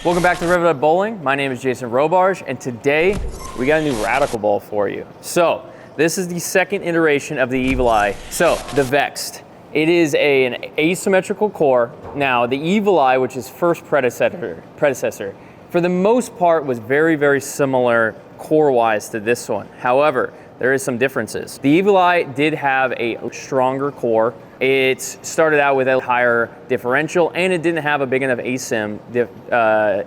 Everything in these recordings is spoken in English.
Welcome back to Riveted Bowling. My name is Jason Robarge, and today we got a new Radical ball for you. So this is the second iteration of the Evil Eye. So the Vexed. It is an asymmetrical core. Now the Evil Eye, which is first predecessor, for the most part was very, very similar core-wise to this one. However, there is some differences. The Evil Eye did have a stronger core. It started out with a higher differential, and it didn't have a big enough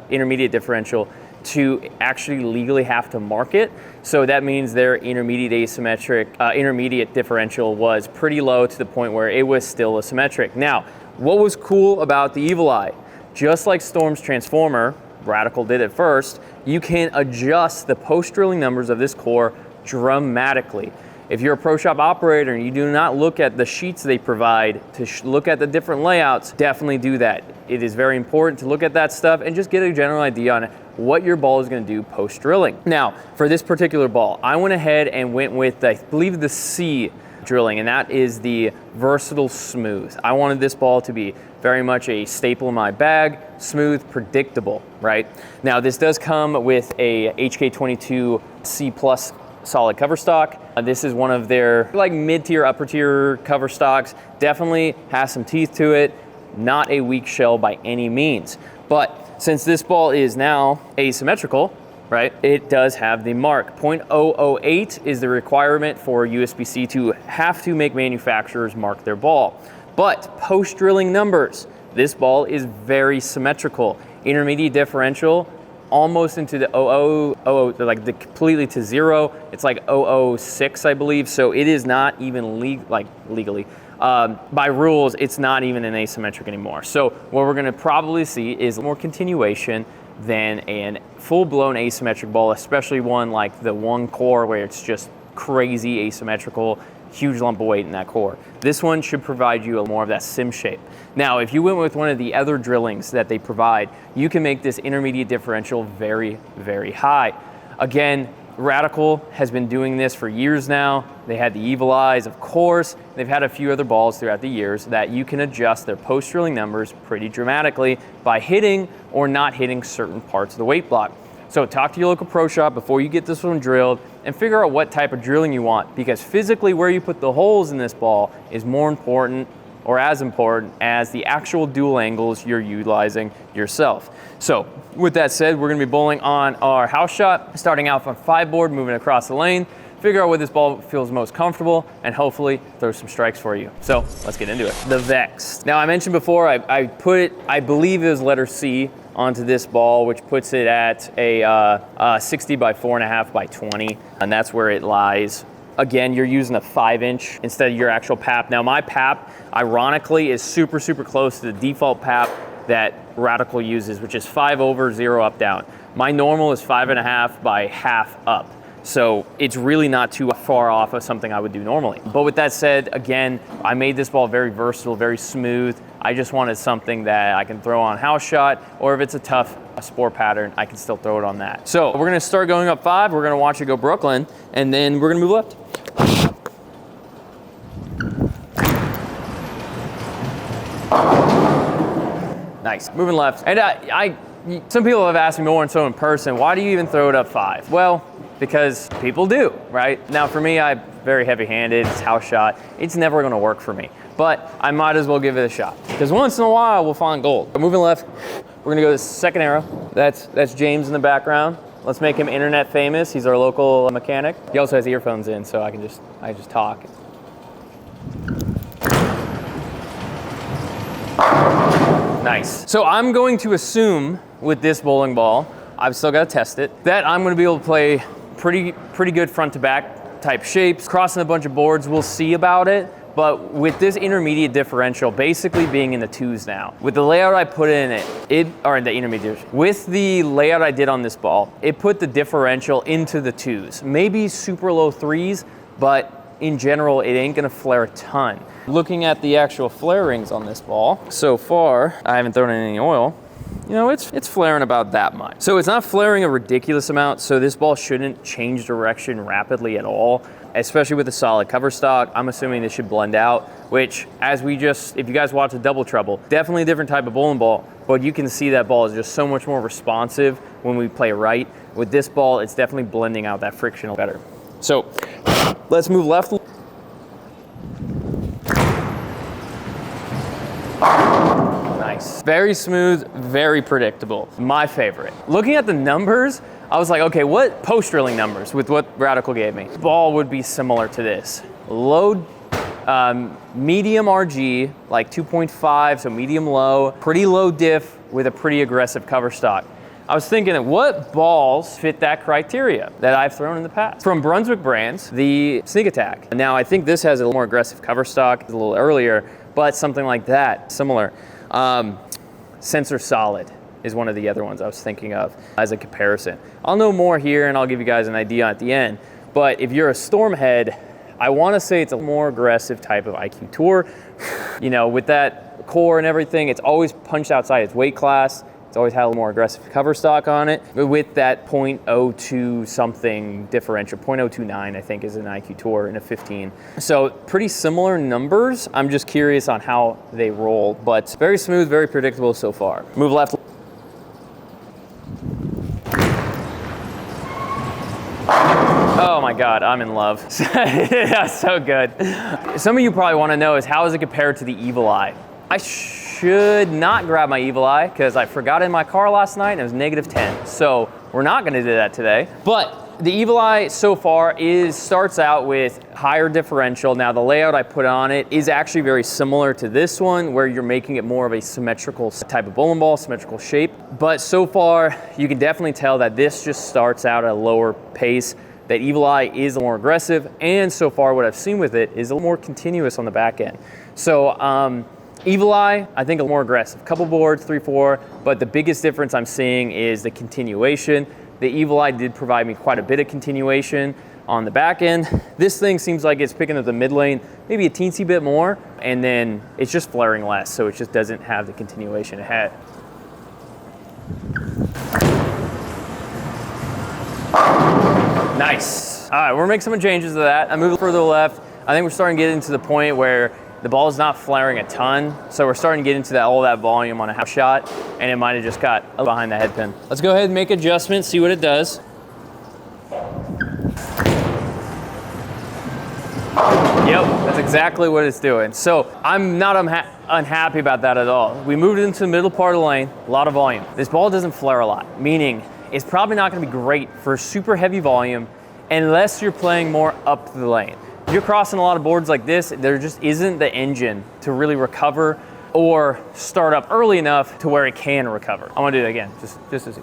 intermediate differential to actually legally have to market. So that means their intermediate differential was pretty low to the point where it was still asymmetric. Now, what was cool about the Evil Eye? Just like Storm's Transformer, Radical did it first, you can adjust the post-drilling numbers of this core dramatically. If you're a pro shop operator and you do not look at the sheets they provide to look at the different layouts, definitely do that. It is very important to look at that stuff and just get a general idea on what your ball is going to do post drilling. Now, for this particular ball, I went ahead and went with, I believe, the C drilling, and that is the Versatile Smooth. I wanted this ball to be very much a staple in my bag, smooth, predictable, right? Now, this does come with a HC22 C Solid cover stock. This is one of their like mid-tier, upper-tier cover stocks. Definitely has some teeth to it. Not a weak shell by any means. But since this ball is now asymmetrical, right, it does have the mark. 0.008 is the requirement for USB-C to have to make manufacturers mark their ball. But post-drilling numbers, this ball is very symmetrical. Intermediate differential, almost into the 00, like the completely to zero. It's like 006, I believe. So it is not even legally. By rules, it's not even an asymmetric anymore. So what we're gonna probably see is more continuation than a full-blown asymmetric ball, especially one like the one core where it's just crazy asymmetrical, huge lump of weight in that core. This one should provide you more of that sim shape. Now, if you went with one of the other drillings that they provide, you can make this intermediate differential very, very high. Again, Radical has been doing this for years now. They had the Evil Eyes, of course. They've had a few other balls throughout the years that you can adjust their post-drilling numbers pretty dramatically by hitting or not hitting certain parts of the weight block. So talk to your local pro shop before you get this one drilled and figure out what type of drilling you want, because physically where you put the holes in this ball is more important or as important as the actual dual angles you're utilizing yourself. So with that said, we're gonna be bowling on our house shot, starting out from 5 board, moving across the lane, figure out where this ball feels most comfortable, and hopefully throw some strikes for you. So let's get into it. The Vexed. Now I mentioned before, I put it, I believe it was letter C onto this ball, which puts it at a 60 by 4.5 by 20, and that's where it lies. Again, you're using a 5-inch instead of your actual PAP. Now my PAP, ironically, is super, super close to the default PAP that Radical uses, which is 5 over, 0 up, down. My normal is 5.5 by half up. So it's really not too far off of something I would do normally. But with that said, again, I made this ball very versatile, very smooth. I just wanted something that I can throw on house shot, or if it's a tough sport pattern, I can still throw it on that. So we're gonna start going up 5, we're gonna watch it go Brooklyn, and then we're gonna move left. Nice, moving left. And some people have asked me more and so in person, why do you even throw it up 5? Well, because people do, right? Now for me, I'm very heavy-handed, it's house shot. It's never gonna work for me, but I might as well give it a shot, because once in a while, we'll find gold. But moving left, we're gonna go to the second arrow. That's James in the background. Let's make him internet famous. He's our local mechanic. He also has earphones in, so I just talk. Nice. So I'm going to assume with this bowling ball, I've still got to test it, that I'm going to be able to play pretty good front to back type shapes, crossing a bunch of boards. We'll see about it. But with this intermediate differential basically being in the 2s now, with the layout I put in with the layout I did on this ball, it put the differential into the 2s, maybe super low 3s, but in general, it ain't gonna flare a ton. Looking at the actual flare rings on this ball, so far, I haven't thrown in any oil. You know, it's flaring about that much. So it's not flaring a ridiculous amount, so this ball shouldn't change direction rapidly at all, especially with a solid cover stock. I'm assuming this should blend out, which if you guys watch the Double Trouble, definitely a different type of bowling ball. but you can see that ball is just so much more responsive when we play right. With this ball, it's definitely blending out that friction better. So let's move left. Nice. Very smooth, very predictable. My favorite. Looking at the numbers, I was like, okay, what post drilling numbers with what Radical gave me? Ball would be similar to this. Low, medium RG, like 2.5, so medium low, pretty low diff with a pretty aggressive cover stock. I was thinking of what balls fit that criteria that I've thrown in the past. From Brunswick brands, the Sneak Attack. Now I think this has a little more aggressive cover stock, a little earlier, but something like that, similar. Sensor Solid is one of the other ones I was thinking of as a comparison. I'll know more here and I'll give you guys an idea at the end, but if you're a storm head, I wanna say it's a more aggressive type of IQ Tour. You know, with that core and everything, it's always punched outside its weight class. It's always had a little more aggressive cover stock on it with that 0.02 something differential. 0.029 I think is an IQ Tour in a 15. So pretty similar numbers. I'm just curious on how they roll, but very smooth, very predictable so far. Move left. Oh my God, I'm in love. Yeah, so good. Some of you probably wanna know is how is it compared to the Evil Eye? I should not grab my Evil Eye because I forgot it in my car last night and it was -10. So we're not gonna do that today. But the Evil Eye so far starts out with higher differential. Now the layout I put on it is actually very similar to this one where you're making it more of a symmetrical type of bowling ball, symmetrical shape. But so far you can definitely tell that this just starts out at a lower pace. That Evil Eye is a more aggressive, and so far what I've seen with it is a little more continuous on the back end. So Evil Eye, I think a little more aggressive. Couple boards, 3-4, but the biggest difference I'm seeing is the continuation. The Evil Eye did provide me quite a bit of continuation on the back end. This thing seems like it's picking up the mid lane maybe a teensy bit more, and then it's just flaring less, so it just doesn't have the continuation it had. Nice. All right, we're gonna make some changes to that. I move further left. I think we're starting to get into the point where the ball is not flaring a ton, so we're starting to get into all that volume on a half shot, and it might have just got behind the head pin. Let's go ahead and make adjustments, see what it does. Yep, that's exactly what it's doing. So I'm not unhappy about that at all. We moved into the middle part of the lane, a lot of volume. This ball doesn't flare a lot, meaning it's probably not gonna be great for super heavy volume unless you're playing more up the lane. If you're crossing a lot of boards like this, there just isn't the engine to really recover or start up early enough to where it can recover. I'm gonna do it again, just to see.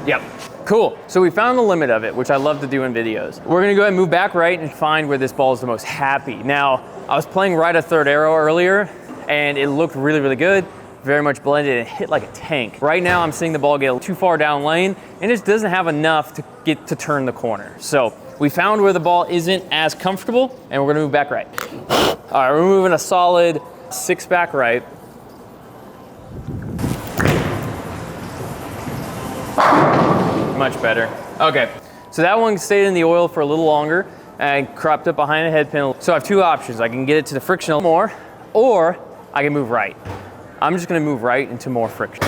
Yep, cool. So we found the limit of it, which I love to do in videos. We're gonna go ahead and move back right and find where this ball is the most happy. Now, I was playing right a third arrow earlier and it looked really, really good. Very much blended and hit like a tank. Right now I'm seeing the ball get too far down lane and it just doesn't have enough to get to turn the corner. So we found where the ball isn't as comfortable and we're gonna move back right. All right, we're moving a solid 6 back right. Much better. Okay, so that one stayed in the oil for a little longer and cropped up behind a head pin. So I have 2 options. I can get it to the frictional more, or I can move right. I'm just gonna move right into more friction.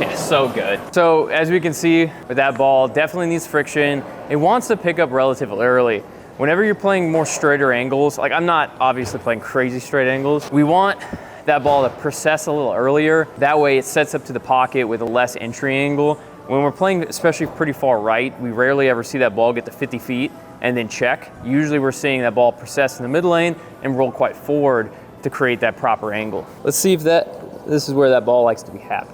Yeah, so good. So as we can see with that ball, definitely needs friction. It wants to pick up relatively early. Whenever you're playing more straighter angles, like I'm not obviously playing crazy straight angles, we want that ball to process a little earlier. That way it sets up to the pocket with a less entry angle. When we're playing, especially pretty far right, we rarely ever see that ball get to 50 feet and then check. Usually we're seeing that ball process in the mid lane and roll quite forward to create that proper angle. Let's see if this is where that ball likes to be happy.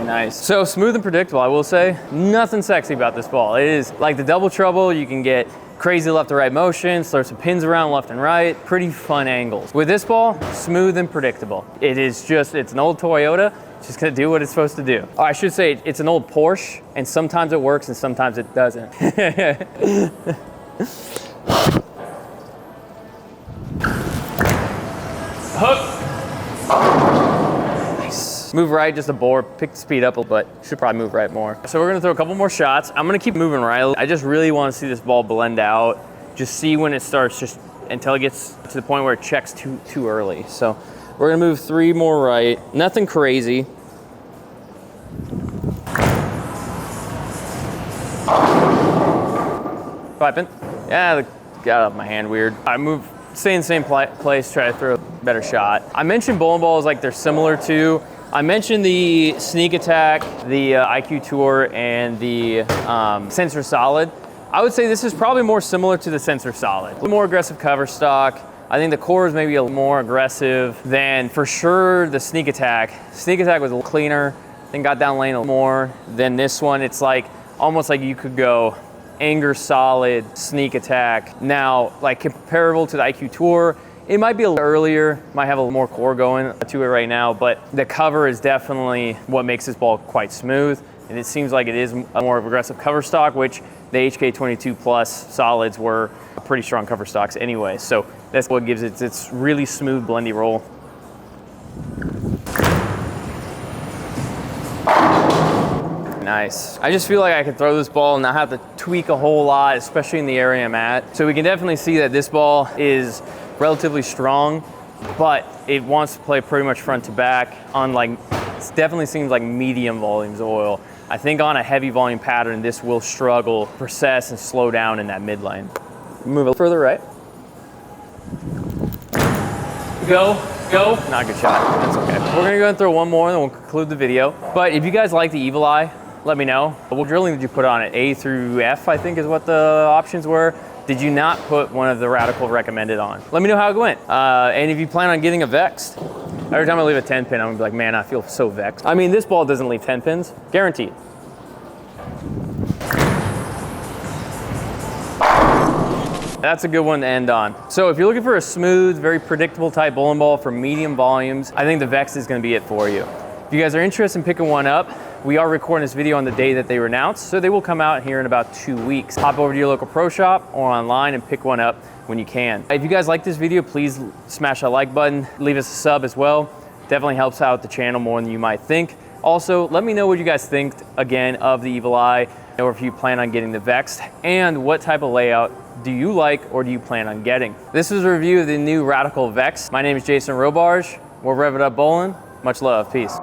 Nice. So smooth and predictable, I will say. Nothing sexy about this ball. It is like the double trouble. You can get crazy left to right motions, throw some pins around left and right. Pretty fun angles. With this ball, smooth and predictable. It's an old Toyota. It's just gonna do what it's supposed to do. Oh, I should say it's an old Porsche, and sometimes it works and sometimes it doesn't. Hook. Nice. Move right, just a bore, pick the speed up, but should probably move right more. So we're gonna throw a couple more shots. I'm gonna keep moving right. I just really wanna see this ball blend out. Just see when it starts, just until it gets to the point where it checks too early. So we're gonna move 3 more right. Nothing crazy. Piping. Yeah, got out of my hand weird. I move, stay in the same place, try to throw a better shot. I mentioned bowling balls like they're similar to, I mentioned the Sneak Attack, the IQ Tour, and the Sensor Solid. I would say this is probably more similar to the Sensor Solid. A little more aggressive cover stock. I think the core is maybe a little more aggressive than, for sure, the Sneak Attack. Sneak Attack was a little cleaner, then got down lane a little more than this one. It's like, almost like you could go Anger Solid, Sneak Attack. Now, like comparable to the IQ Tour, it might be a little earlier, might have a little more core going to it right now, but the cover is definitely what makes this ball quite smooth. And it seems like it is a more aggressive cover stock, which the HK22 Plus solids were pretty strong cover stocks anyway. So that's what gives it its really smooth blendy roll. Nice. I just feel like I could throw this ball and not have to tweak a whole lot, especially in the area I'm at. So we can definitely see that this ball is relatively strong, but it wants to play pretty much front to back on, like, it definitely seems like medium volumes of oil. I think on a heavy volume pattern, this will struggle, process, and slow down in that mid lane. Move a little further right. Go. Not a good shot, that's okay. We're gonna go and throw one more and then we'll conclude the video. But if you guys like the Evil Eye, let me know. What drilling did you put on it? A through F, I think is what the options were. Did you not put one of the Radical recommended on? Let me know how it went. And if you plan on getting a Vexed, every time I leave a 10 pin, I'm gonna be like, man, I feel so vexed. I mean, this ball doesn't leave 10 pins, guaranteed. That's a good one to end on. So if you're looking for a smooth, very predictable type bowling ball for medium volumes, I think the Vexed is gonna be it for you. If you guys are interested in picking one up, we are recording this video on the day that they were announced, so they will come out here in about 2 weeks. Hop over to your local pro shop or online and pick one up when you can. If you guys like this video, please smash that like button, leave us a sub as well. Definitely helps out the channel more than you might think. Also, let me know what you guys think, again, of the Evil Eye, or if you plan on getting the Vexed, and what type of layout do you like or do you plan on getting. This is a review of the new Radical Vexed. My name is Jason Robarge. We'll rev it up bowling. Much love, peace.